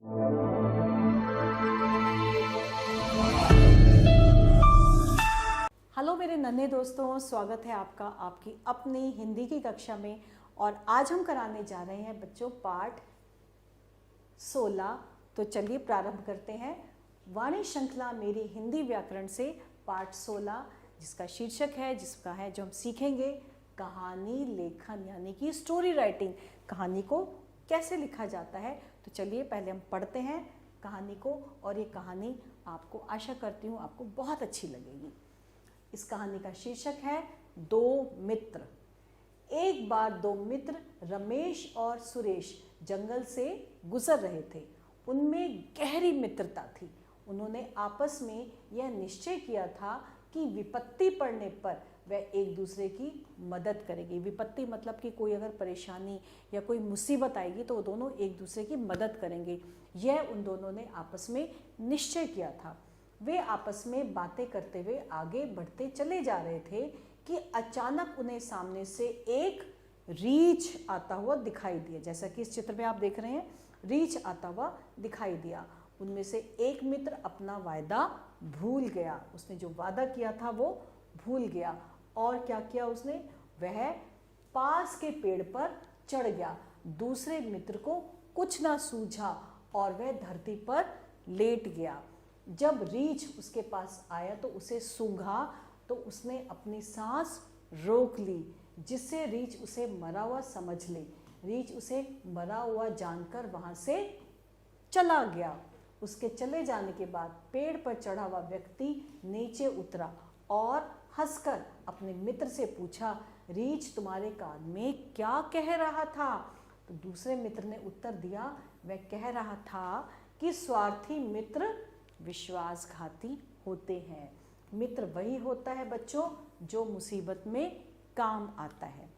Hello मेरे नन्हे दोस्तों, स्वागत है आपका आपकी अपनी हिंदी की कक्षा में। और आज हम कराने जा रहे हैं बच्चों पाठ 16। तो चलिए प्रारंभ करते हैं वाणी श्रृंखला मेरी हिंदी व्याकरण से पाठ 16, जिसका शीर्षक है जो हम सीखेंगे कहानी लेखन, यानी कि स्टोरी राइटिंग। कहानी को कैसे लिखा जाता है। तो चलिए पहले हम पढ़ते हैं कहानी को, और ये कहानी आपको, आशा करती हूँ आपको बहुत अच्छी लगेगी। इस कहानी का शीर्षक है दो मित्र। एक बार दो मित्र रमेश और सुरेश जंगल से गुजर रहे थे। उनमें गहरी मित्रता थी। उन्होंने आपस में यह निश्चय किया था कि विपत्ति पड़ने पर वह एक दूसरे की मदद करेंगे। विपत्ति मतलब कि कोई अगर परेशानी या कोई मुसीबत आएगी तो वो दोनों एक दूसरे की मदद करेंगे। यह उन दोनों ने आपस में निश्चय किया था। वे आपस में बातें करते हुए आगे बढ़ते चले जा रहे थे कि अचानक उन्हें सामने से एक रीछ आता हुआ दिखाई दिया। जैसा कि इस चित्र में आप देख रहे हैं, रीछ आता हुआ दिखाई दिया। उनमें से एक मित्र अपना वायदा भूल गया। उसने जो वादा किया था वो भूल गया। और क्या किया उसने? वह पास के पेड़ पर चढ़ गया। दूसरे मित्र को कुछ ना सूझा और वह धरती पर लेट गया। जब रीछ उसके पास आया तो उसे सूंघा तो उसने अपनी सांस रोक ली, जिससे रीछ उसे मरा हुआ समझ ले। रीछ उसे मरा हुआ जानकर वहां से चला गया। उसके चले जाने के बाद पेड़ पर चढ़ा हुआ व्यक्ति नीचे उतरा और हंसकर अपने मित्र से पूछा, रीछ तुम्हारे कान में क्या कह रहा था? तो दूसरे मित्र ने उत्तर दिया, वह कह रहा था कि स्वार्थी मित्र विश्वासघाती होते हैं। मित्र वही होता है बच्चों जो मुसीबत में काम आता है।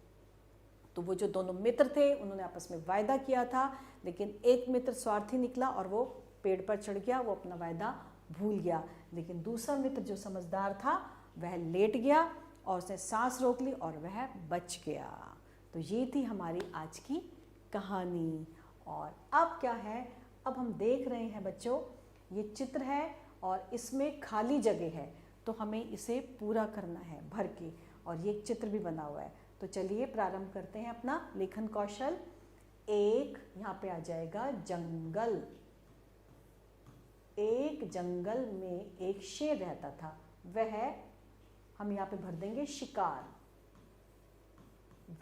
तो वो जो दोनों मित्र थे उन्होंने आपस में वायदा किया था, लेकिन एक मित्र स्वार्थी निकला और वो पेड़ पर चढ़ गया, वो अपना वायदा भूल गया। लेकिन दूसरा मित्र जो समझदार था वह लेट गया और उसने सांस रोक ली और वह बच गया। तो ये थी हमारी आज की कहानी। और अब क्या है, अब हम देख रहे हैं बच्चों, ये चित्र है और इसमें खाली जगह है, तो हमें इसे पूरा करना है भर के। और ये चित्र भी बना हुआ है। तो चलिए प्रारंभ करते हैं अपना लेखन कौशल। एक, यहाँ पे आ जाएगा जंगल। एक जंगल में एक शेर रहता था। वह, हम यहाँ पे भर देंगे शिकार।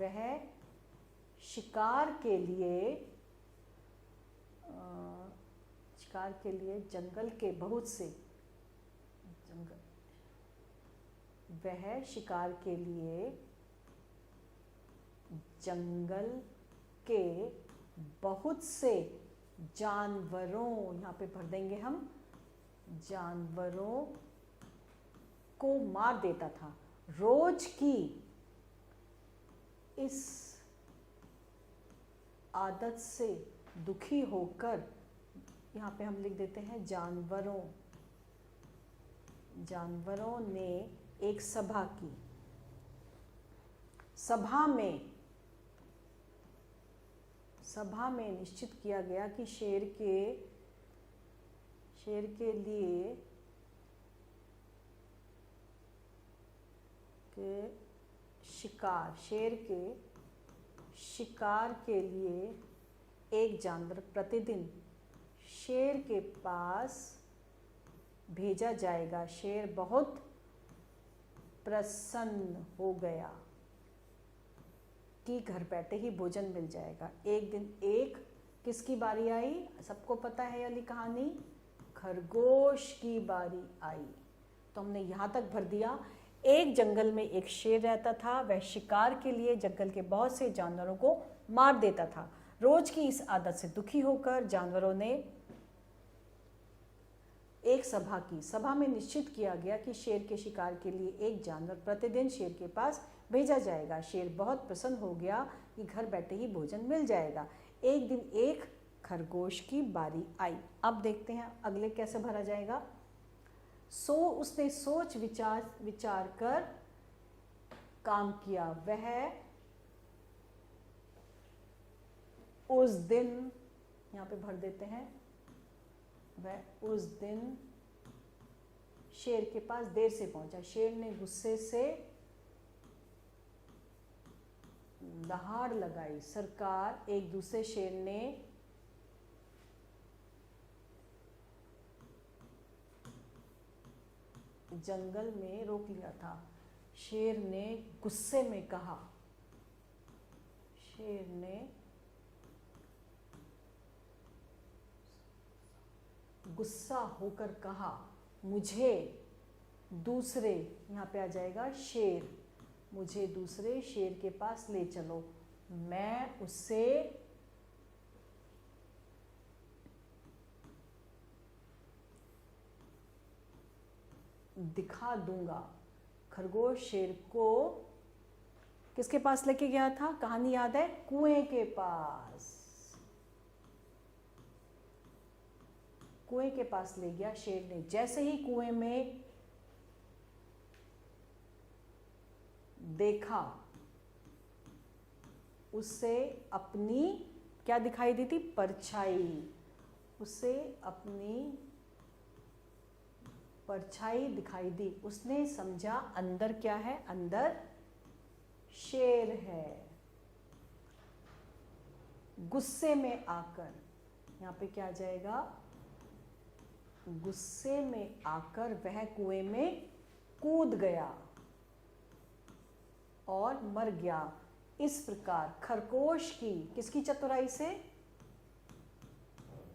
वह शिकार के लिए जंगल के बहुत से वह शिकार के लिए जंगल के बहुत से जानवरों, यहाँ पे भर देंगे हम, जानवरों को मार देता था। रोज की इस आदत से दुखी होकर, यहाँ पे हम लिख देते हैं जानवरों ने एक सभा की। सभा में निश्चित किया गया कि शेर के लिए शेर के शिकार के लिए एक जानवर प्रतिदिन शेर के पास भेजा जाएगा। शेर बहुत प्रसन्न हो गया कि घर बैठे ही भोजन मिल जाएगा। एक दिन एक किसकी बारी आई? सबको पता है ये वाली कहानी, खरगोश की बारी आई। तो हमने यहाँ तक भर दिया। एक जंगल में एक शेर रहता था। वह शिकार के लिए जंगल के बहुत से जानवरों को मार देता था। रोज की इस आदत से दुखी होकर जानवरों ने एक सभा की। सभा में निश्चित किया गया कि शेर के शिकार के लिए एक जानवर प्रतिदिन शेर के पास भेजा जाएगा। शेर बहुत प्रसन्न हो गया कि घर बैठे ही भोजन मिल जाएगा। एक दिन एक खरगोश की बारी आई। अब देखते हैं अगले कैसे भरा जाएगा। उसने सोच विचार कर काम किया। वह उस दिन, यहाँ पे भर देते हैं, वह उस दिन शेर के पास देर से पहुंचा। शेर ने गुस्से से दहाड़ लगाई। सरकार, एक दूसरे शेर ने जंगल में रोक लिया था। शेर ने गुस्से में कहा, शेर ने गुस्सा होकर कहा, मुझे दूसरे, यहाँ पे आ जाएगा शेर, मुझे दूसरे शेर के पास ले चलो, मैं उससे दिखा दूंगा। खरगोश शेर को किसके पास लेके गया था? कहानी याद है? कुएं के पास। कुएं के पास ले गया शेर ने। जैसे ही कुएं में देखा, उससे अपनी क्या दिखाई दी थी? परछाई। उसे अपनी परछाई दिखाई दी। उसने समझा अंदर क्या है? अंदर शेर है। गुस्से में आकर, यहाँ पे क्या आ जाएगा? गुस्से में आकर वह कुएं में कूद गया और मर गया। इस प्रकार खरगोश की, किसकी चतुराई से?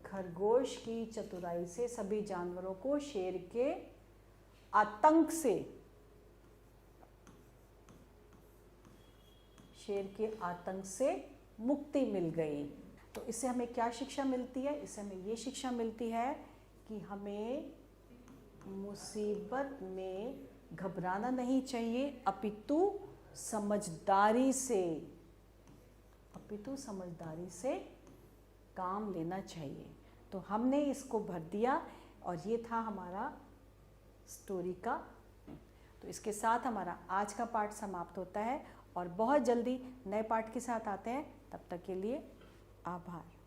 खरगोश की चतुराई से सभी जानवरों को शेर के आतंक से, शेर के आतंक से मुक्ति मिल गई। तो इससे हमें क्या शिक्षा मिलती है? इससे हमें ये शिक्षा मिलती है कि हमें मुसीबत में घबराना नहीं चाहिए, अपितु समझदारी से काम लेना चाहिए। तो हमने इसको भर दिया और ये था हमारा स्टोरी का। तो इसके साथ हमारा आज का पाठ समाप्त होता है और बहुत जल्दी नए पाठ के साथ आते हैं। तब तक के लिए आभार।